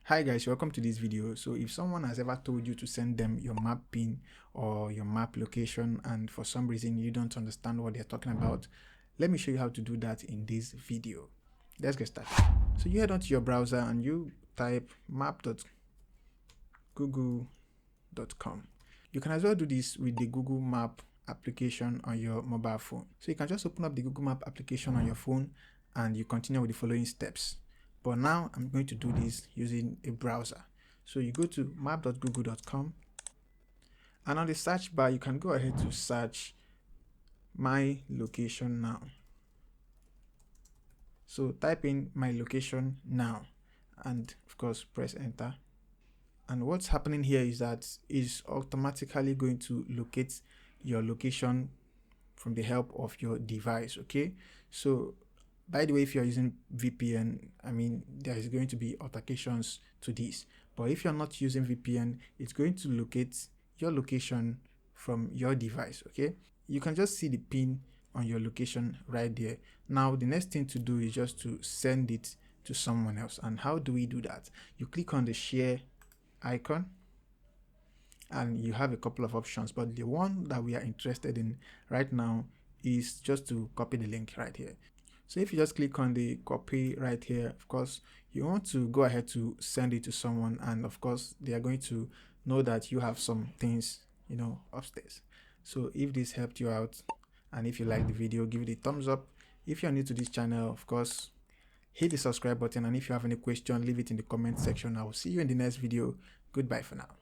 Hi guys, welcome to this video. So if someone has ever told you to send them your map pin or your map location and for some reason you don't understand what they're talking about, let me show you how to do that in this video. Let's get started. So you head onto your browser and you type map.google.com. You can as well do this with the Google Map application on your mobile phone. So you can just open up the Google Map application on your phone and you continue with the following steps. But now I'm going to do this using a browser. So you go to map.google.com and on the search bar you can go ahead to search my location now. So type in my location now and of course press enter. And what's happening here is that it's automatically going to locate your location from the help of your device. Okay, so by the way, if you're using VPN, I mean, there is going to be authentications to this. But if you're not using VPN, it's going to locate your location from your device. Okay, you can just see the pin on your location right there. Now, the next thing to do is just to send it to someone else. And how do we do that? You click on the share icon and you have a couple of options, but the one that we are interested in right now is just to copy the link right here. So if you just click on the copy right here, of course, you want to go ahead to send it to someone, and of course, they are going to know that you have some things, upstairs. So if this helped you out, and if you like the video, give it a thumbs up. If you're new to this channel, of course, hit the subscribe button, and if you have any question, leave it in the comment section. I will see you in the next video. Goodbye for now.